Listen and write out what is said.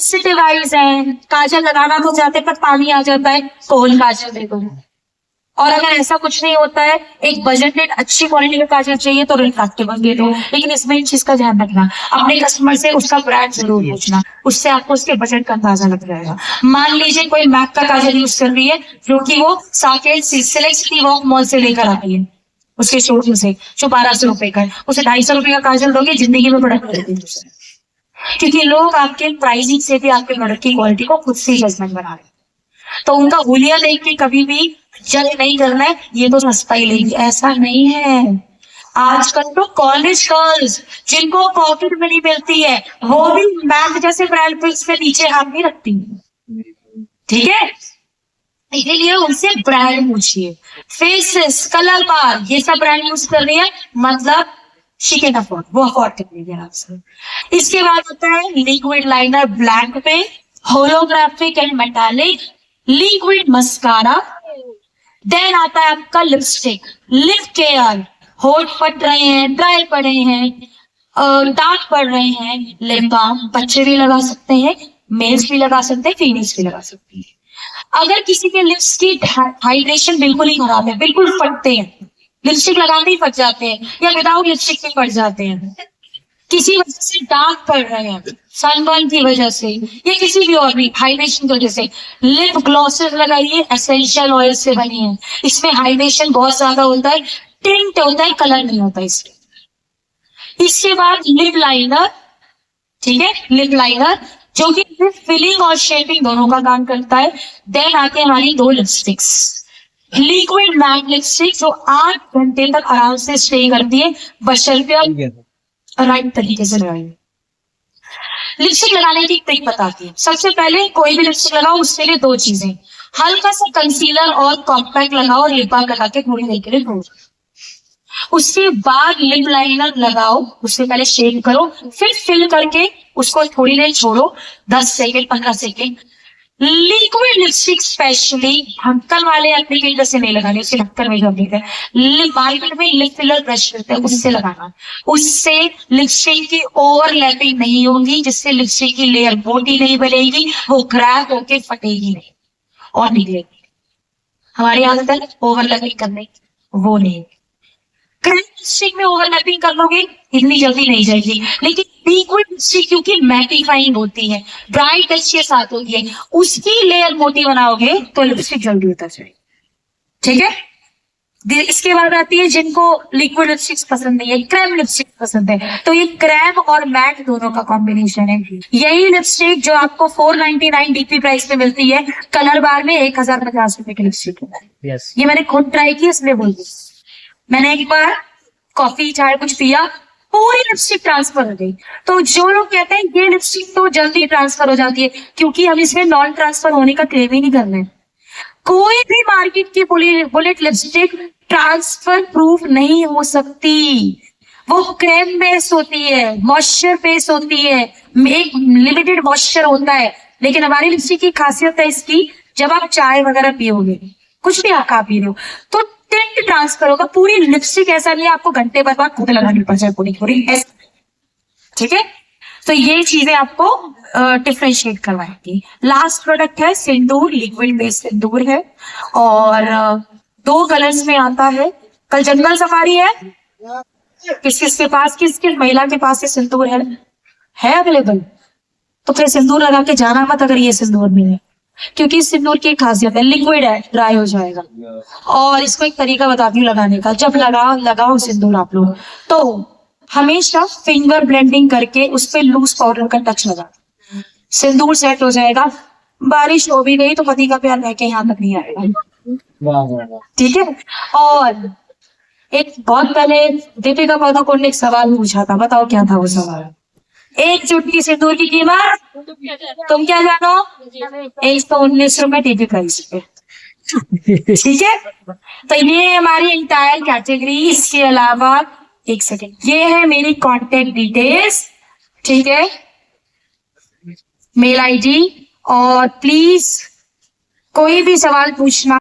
Sensitive eyes है, काजल लगाना तो चाहते पर पानी आ जाता है, कौन काजल दे दो। और अगर ऐसा कुछ नहीं होता है, एक बजटेड अच्छी क्वालिटी का काजल चाहिए तो रिफ्रैक्टिव दे दो। लेकिन इसमें एक चीज का ध्यान रखना, अपने कस्टमर से उसका ब्रांड जरूर पूछना, उससे आपको उसके बजट का अंदाजा लग जाएगा। मान लीजिए कोई मैक का काजल यूज कर रही है जो कि वो Saket select city walk mall से लेकर आती है, उसके शोरूम से, जो 1200 रुपए का है, उसे 250 रुपए का काजल दोगे, जिंदगी में बड़ा क्योंकि लोग आपके प्राइसिंग से भी आपके प्रोडक्ट की क्वालिटी को खुद से जजमेंट बना रहे हैं। तो उनका हुलिया देख के कभी भी जज नहीं करना है ये तो सस्ता ही लेगी, ऐसा नहीं है। आजकल तो कॉलेज गर्ल्स जिनको पॉकेट मनी मिलती है वो भी मैक जैसे ब्रांड पे इसके नीचे हाथ नहीं रखती, ठीक है। इसीलिए उनसे ब्रांड पूछिए। फेसेस, कलर बार, ये सब ब्रांड यूज कर रही है, मतलब शी कैन अफोर्ड, वो अफोर्ड कर लीजिए आपसे। इसके बाद होता है लिक्विड लाइनर ब्लैक पे, holographic and metallic, liquid mascara. Then आता है आपका लिपस्टिक, लिप केयर, होठ फट रहे हैं, ड्राई पड़े हैं, दाग पड़ रहे हैं, लिप बाम बच्चे भी लगा सकते हैं, मेल्स भी लगा सकते हैं, फीमेल्स भी लगा सकती है। अगर किसी के लिप्स की हाइड्रेशन बिल्कुल ही खराब है, बिल्कुल फटते हैं, लिपस्टिक लगाते ही फट जाते हैं या विदाउट लिपस्टिक भी फट जाते हैं, किसी वजह से दाग पड़ रहे हैं, सनबर्न की वजह से या किसी भी और भी हाइड्रेशन की वजह से, लिप ग्लॉसेस लगाइए, एसेंशियल ऑयल से बनी है, इसमें हाइड्रेशन बहुत ज्यादा होता है, टिंट होता है, कलर नहीं होता इसके। इसके बाद लिप लाइनर, ठीक है, लिप लाइनर जो कि फिलिंग और शेपिंग दोनों का काम करता है। देन आते हैं हमारी 2 लिपस्टिक्स, लिक्विड मैट लिपस्टिक जो 8 घंटे तक आराम से स्टे करती है, बशर्ते राइट तरीके से लगाइए। लिपस्टिक लगाने की ट्रिक बताती है। सबसे पहले कोई भी लिपस्टिक लगाओ उसके लिए 2 चीजें, हल्का सा कंसीलर और कॉम्पैक्ट लगाओ और लिप बाम लगा के थोड़ी देर के लिए छोड़। उसके बाद लिप लाइनर लगाओ, उससे पहले शेक करो, फिर फिल करके उसको थोड़ी देर छोड़ो, 10 second 15 second. Liquid lipstick specially ढक्कन वाले एप्लीकेटर से नहीं लगाने, उसके ढक्कन में जो है मार्केट में लिप फिलर ब्रश रहता है उससे लगाना, उससे लिपस्टिक की ओवरलैपिंग नहीं होगी, जिससे लिपस्टिक की लेयर मोटी नहीं बनेगी, वो क्रैक होके फटेगी नहीं और निकलेगी। हमारी आदत है ओवरलैपिंग करने, वो नहीं। लिपस्टिक में ओवरलैपिंग कर लोगे इतनी जल्दी नहीं जाएगी, लेकिन लिक्विड लिपस्टिक क्योंकि मैटिफाइंग होती है, ब्राइट टच के साथ होती है, उसकी लेयर मोटी बनाओगे तो लिपस्टिक जल्दी उतर जाएगी, ठीक है। इसके बाद आती है जिनको लिक्विड लिपस्टिक पसंद नहीं है, क्रैम लिपस्टिक पसंद है, तो ये क्रैम और मैट दोनों का कॉम्बिनेशन है। यही लिपस्टिक जो आपको 499 डीपी प्राइस पे मिलती है, कलर बार में 1050 रुपए की लिपस्टिक है। ये मैंने खुद ट्राई की, इसलिए बोल दी। मैंने एक बार कॉफी चाय कुछ पिया, पूरी लिपस्टिक ट्रांसफर हो गई। तो जो लोग कहते हैं ये लिपस्टिक तो जल्दी ट्रांसफर हो जाती है, क्योंकि हम इसमें नॉन ट्रांसफर होने का क्लेम ही नहीं कर रहे। कोई भी मार्केट की बुलेट लिपस्टिक ट्रांसफर प्रूफ नहीं हो सकती, वो क्रीम बेस्ड होती है, मॉइस्चर बेस्ड होती है, एक लिमिटेड मॉइस्चर होता है। लेकिन हमारी लिपस्टिक की खासियत है इसकी, जब आप चाय वगैरह पियोगे, कुछ भी आप खा पी रहे हो, तो टिंट ट्रांसफर होगा। पूरी लिपस्टिक ऐसा नहीं है आपको घंटे बाद खुद लगानी पड़ जाए पूरी, ठीक है। तो ये चीजें आपको डिफरेंशिएट करवाएंगी। लास्ट प्रोडक्ट है सिंदूर, लिक्विड बेस्ड सिंदूर है और 2 कलर्स में आता है। कल जंगल सफारी है, किसके पास, किस महिला के पास ये सिंदूर है अवेलेबल, तो फिर सिंदूर लगा के जाना मत अगर ये सिंदूर नहीं है, क्योंकि सिंदूर की खासियत है लिक्विड है, ड्राई हो जाएगा। और इसको एक तरीका बताती हूँ लगाने का, जब लगाओ सिंदूर आप लोग तो हमेशा फिंगर ब्लेंडिंग करके उस पर लूज पाउडर का टच लगा, सिंदूर सेट हो जाएगा। बारिश हो भी गई तो पति का प्यार रह के यहाँ तक नहीं आएगा, ठीक है। और एक बहुत पहले दीपिका पादुकोण ने एक सवाल पूछा था, बताओ क्या था वो सवाल? एक चुटकी सिंदूर की कीमत तुम क्या जानो? 119 रुपए डीपी प्राइस पे, ठीक है। तो ये हमारी इंटायर कैटेगरी। इसके अलावा एक सेकेंड, ये है मेरी कॉन्टेक्ट डिटेल्स, ठीक है, मेल आईडी। और प्लीज कोई भी सवाल पूछना